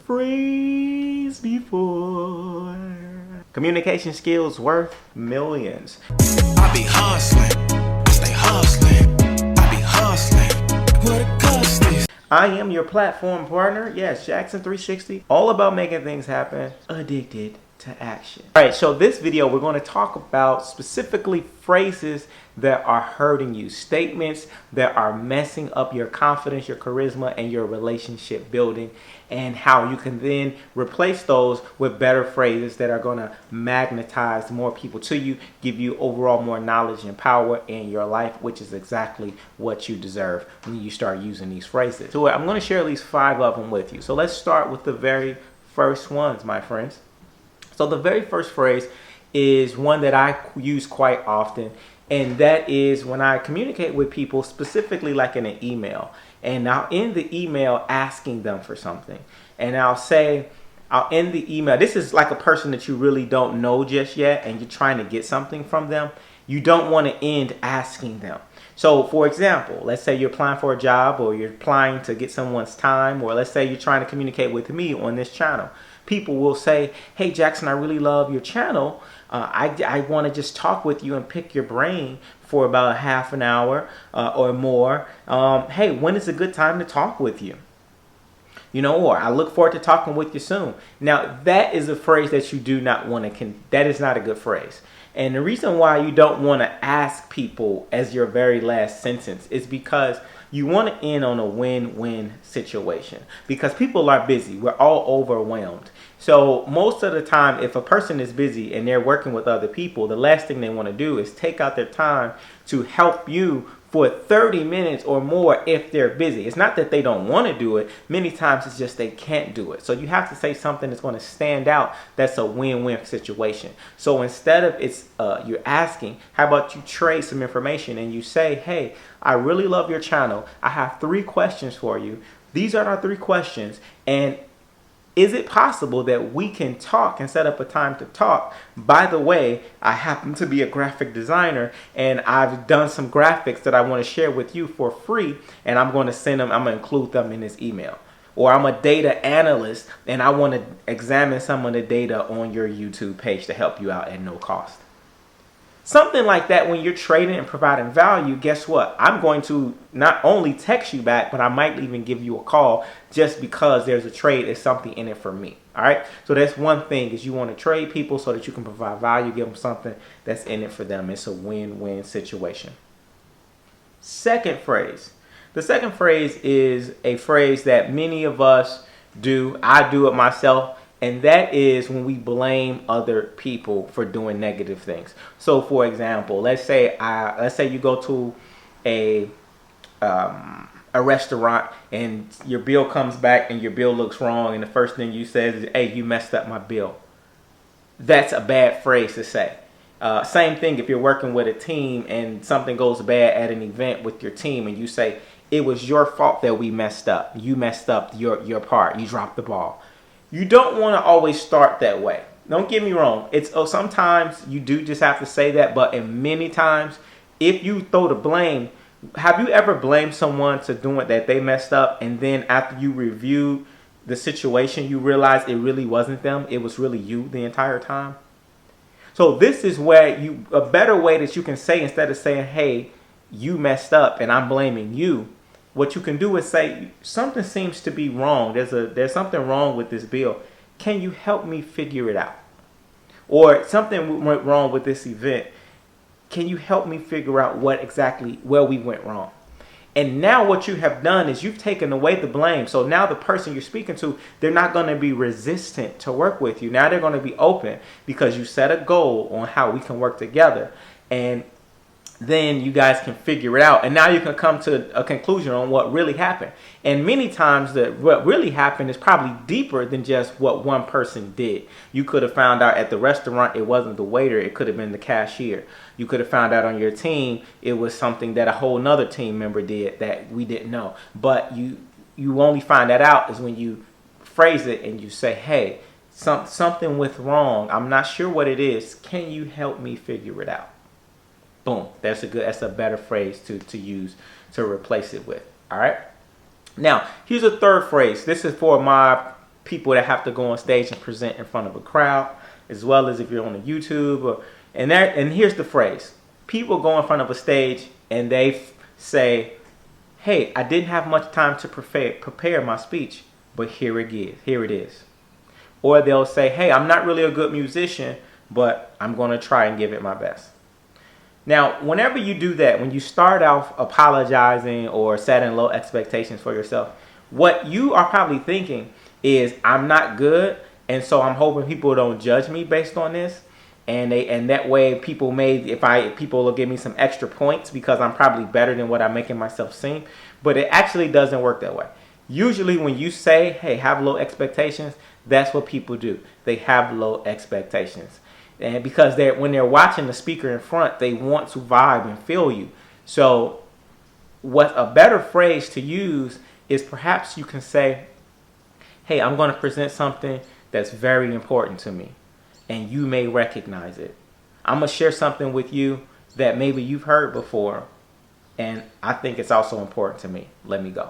phrase before. Communication skills worth millions. I be hustling, I stay hustling, I be hustling, what a cost is. I am your platform partner. Yes, Jackson 360. All about making things happen. Addicted to action. All right, so this video we're going to talk about specifically phrases that are hurting you, statements that are messing up your confidence, your charisma, and your relationship building, and how you can then replace those with better phrases that are going to magnetize more people to you, give you overall more knowledge and power in your life, which is exactly what you deserve when you start using these phrases. So I'm going to share at least 5 of them with you. So let's start with the very first ones, my friends. So the very first phrase is one that I use quite often, and that is when I communicate with people, specifically like in an email. And I'll end the email asking them for something. And I'll end the email. This is like a person that you really don't know just yet, and you're trying to get something from them. You don't want to end asking them. So for example, let's say you're applying for a job, or you're applying to get someone's time, or let's say you're trying to communicate with me on this channel. People will say, hey, Jackson, I really love your channel. I want to just talk with you and pick your brain for about half an hour or more. Hey, when is a good time to talk with you? You know, or I look forward to talking with you soon. Now, that is a phrase that you do not want to, that is not a good phrase. And the reason why you don't want to ask people as your very last sentence is because you want to end on a win-win situation, because people are busy. We're all overwhelmed. So most of the time, if a person is busy and they're working with other people, the last thing they want to do is take out their time to help you for 30 minutes or more if they're busy. It's not that they don't want to do it. Many times it's just they can't do it. So you have to say something that's going to stand out. That's a win-win situation. So instead of you're asking, how about you trade some information and you say, hey, I really love your channel. I have 3 questions for you. These are our 3 questions. And is it possible that we can talk and set up a time to talk? By the way, I happen to be a graphic designer, and I've done some graphics that I want to share with you for free, and I'm going to send them, I'm going to include them in this email. Or I'm a data analyst, and I want to examine some of the data on your YouTube page to help you out at no cost. Something like that. When you're trading and providing value, guess what? I'm going to not only text you back, but I might even give you a call just because there's a trade, there's something in it for me. All right. So that's one thing, is you want to trade people so that you can provide value, give them something that's in it for them. It's a win-win situation. Second phrase. The second phrase is a phrase that many of us do. I do it myself. And that is when we blame other people for doing negative things. So, for example, let's say you go to a restaurant and your bill comes back and your bill looks wrong, and the first thing you say is, "Hey, you messed up my bill." That's a bad phrase to say. Same thing if you're working with a team and something goes bad at an event with your team, and you say, "It was your fault that we messed up. You messed up your part. You dropped the ball." You don't want to always start that way. Don't get me wrong. Sometimes you do just have to say that, but in many times, if you throw the blame, have you ever blamed someone to doing that they messed up, and then after you reviewed the situation, you realize it really wasn't them, it was really you the entire time? So this is where a better way that you can say, instead of saying, hey, you messed up and I'm blaming you, what you can do is say, something seems to be wrong. There's something wrong with this bill. Can you help me figure it out? Or something went wrong with this event. Can you help me figure out where we went wrong? And now what you have done is you've taken away the blame. So now the person you're speaking to, they're not going to be resistant to work with you. Now they're going to be open because you set a goal on how we can work together. And then you guys can figure it out. And now you can come to a conclusion on what really happened. And many times what really happened is probably deeper than just what one person did. You could have found out at the restaurant it wasn't the waiter, it could have been the cashier. You could have found out on your team it was something that a whole nother team member did that we didn't know. But you only find that out is when you phrase it and you say, hey, something went wrong. I'm not sure what it is. Can you help me figure it out? Boom. That's a better phrase to use to replace it with. All right. Now, here's a third phrase. This is for my people that have to go on stage and present in front of a crowd, as well as if you're on a YouTube. And here's the phrase. People go in front of a stage and they say, hey, I didn't have much time to prepare my speech, but here it is. Here it is. Or they'll say, hey, I'm not really a good musician, but I'm going to try and give it my best. Now, whenever you do that, when you start off apologizing or setting low expectations for yourself, what you are probably thinking is, I'm not good, and so I'm hoping people don't judge me based on this. And that way people will give me some extra points because I'm probably better than what I'm making myself seem. But it actually doesn't work that way. Usually when you say, hey, have low expectations, that's what people do. They have low expectations. And because when they're watching the speaker in front, they want to vibe and feel you. So what a better phrase to use is perhaps you can say, hey, I'm going to present something that's very important to me, and you may recognize it. I'm going to share something with you that maybe you've heard before, and I think it's also important to me. Let me go.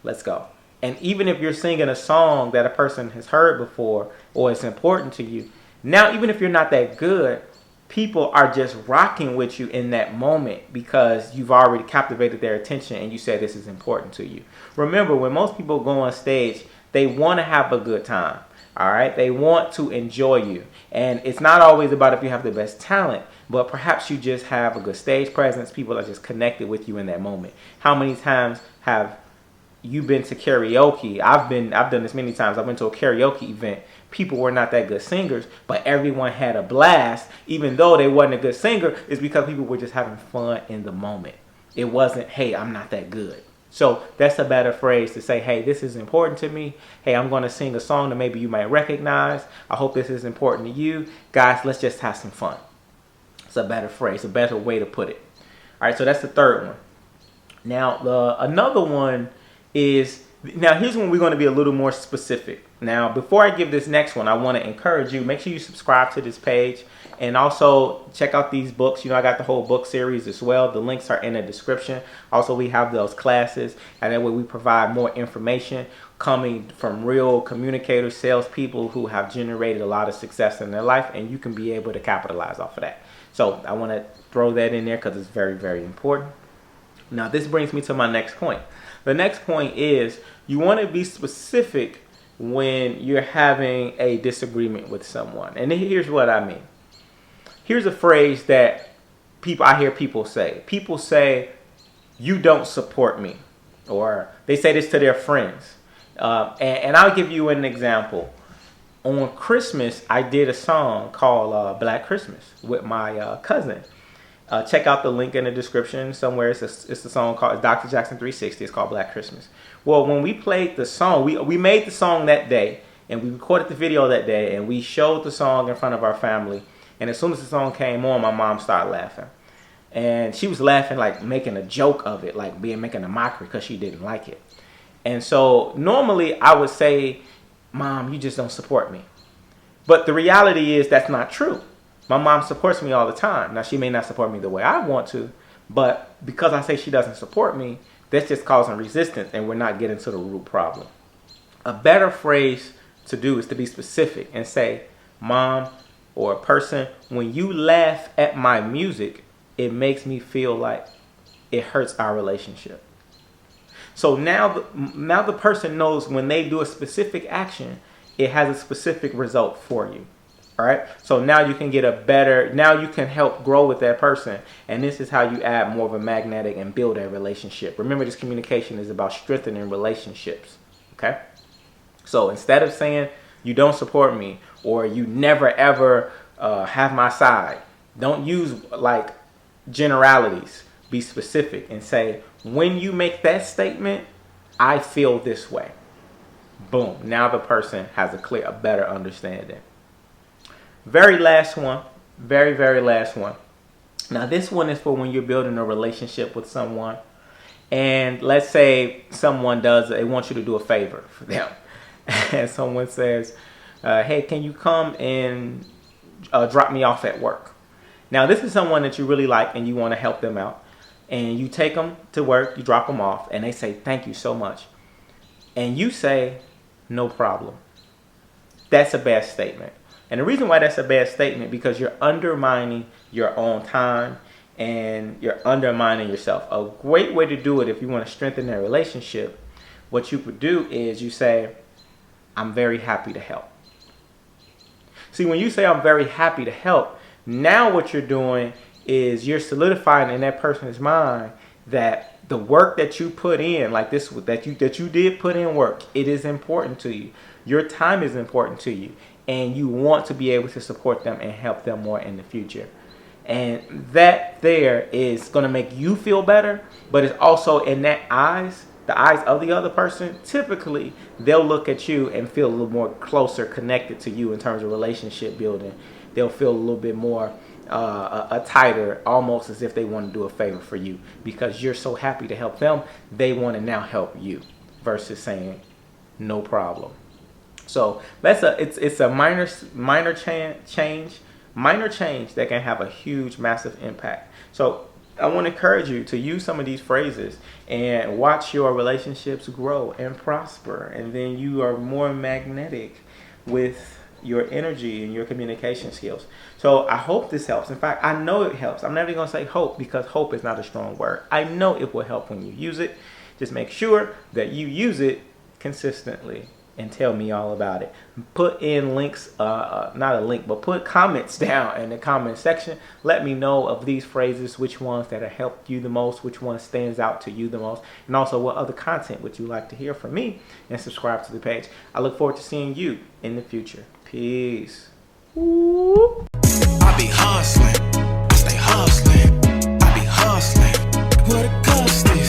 Let's go. And even if you're singing a song that a person has heard before or it's important to you, now even if you're not that good, people are just rocking with you in that moment because you've already captivated their attention and you said this is important to you. Remember, when most people go on stage, they want to have a good time. All right. They want to enjoy you. And it's not always about if you have the best talent, but perhaps you just have a good stage presence. People are just connected with you in that moment. How many times have you been to karaoke? I've done this many times. I've been to a karaoke event. People were not that good singers, but everyone had a blast, even though they wasn't a good singer. It's because people were just having fun in the moment. It wasn't, hey, I'm not that good. So that's a better phrase to say, hey, this is important to me. Hey, I'm going to sing a song that maybe you might recognize. I hope this is important to you. Guys, let's just have some fun. It's a better phrase, a better way to put it. All right, so that's the third one. Now, another one is, now here's when we're going to be a little more specific. Now, before I give this next one, I want to encourage you, make sure you subscribe to this page and also check out these books. You know, I got the whole book series as well. The links are in the description. Also, we have those classes, and that way we provide more information coming from real communicators, salespeople who have generated a lot of success in their life, and you can be able to capitalize off of that. So I want to throw that in there because it's very, very important. Now, this brings me to my next point. The next point is you want to be specific when you're having a disagreement with someone. And here's what I mean. Here's a phrase that I hear people say. People say, you don't support me. Or they say this to their friends. And I'll give you an example. On Christmas, I did a song called Black Christmas with my cousin. Check out the link in the description somewhere. It's a song called Dr. Jackson 360. It's called Black Christmas. Well, when we played the song, we made the song that day, and we recorded the video that day, and we showed the song in front of our family. And as soon as the song came on, my mom started laughing. And she was laughing, like making a joke of it, like making a mockery because she didn't like it. And so normally I would say, Mom, you just don't support me. But the reality is that's not true. My mom supports me all the time. Now, she may not support me the way I want to, but because I say she doesn't support me, that's just causing resistance, and we're not getting to the root problem. A better phrase to do is to be specific and say, Mom or a person, when you laugh at my music, it makes me feel like it hurts our relationship. So now the person knows when they do a specific action, it has a specific result for you. All right. So now you can now you can help grow with that person. And this is how you add more of a magnetic and build a relationship. Remember, this communication is about strengthening relationships. Okay. So instead of saying you don't support me or you never ever have my side, don't use like generalities. Be specific and say, when you make that statement, I feel this way. Boom. Now the person has a better understanding. Very last one. Very, very last one. Now this one is for when you're building a relationship with someone. And let's say they want you to do a favor for them. And someone says, hey, can you come and drop me off at work? Now this is someone that you really like and you want to help them out. And you take them to work, you drop them off, and they say, thank you so much. And you say, no problem. that's a bad statement. And the reason why that's a bad statement, because you're undermining your own time and you're undermining yourself. A great way to do it, if you want to strengthen that relationship, what you could do is you say, I'm very happy to help. See, when you say I'm very happy to help, now what you're doing is you're solidifying in that person's mind that the work that you put in, like this, that you did put in work, it is important to you. Your time is important to you, and you want to be able to support them and help them more in the future. And that there is going to make you feel better, but it's also in the eyes of the other person. Typically, they'll look at you and feel a little more closer connected to you in terms of relationship building. They'll feel a little bit more a tighter, almost as if they want to do a favor for you, because you're so happy to help them. They want to now help you, versus saying no problem. So it's a minor change that can have a huge, massive impact. So I want to encourage you to use some of these phrases and watch your relationships grow and prosper, and then you are more magnetic with your energy and your communication skills. So I hope this helps. In fact, I know it helps. I'm never going to say hope, because hope is not a strong word. I know it will help when you use it. Just make sure that you use it consistently and tell me all about it. Put in links, not a link, but put comments down in the comment section. Let me know of these phrases, which ones that have helped you the most, which one stands out to you the most, and also what other content would you like to hear from me, and subscribe to the page. I look forward to seeing you in the future. Peace. Woo. I be hustling, I stay hustling. I be hustling, what a cost is.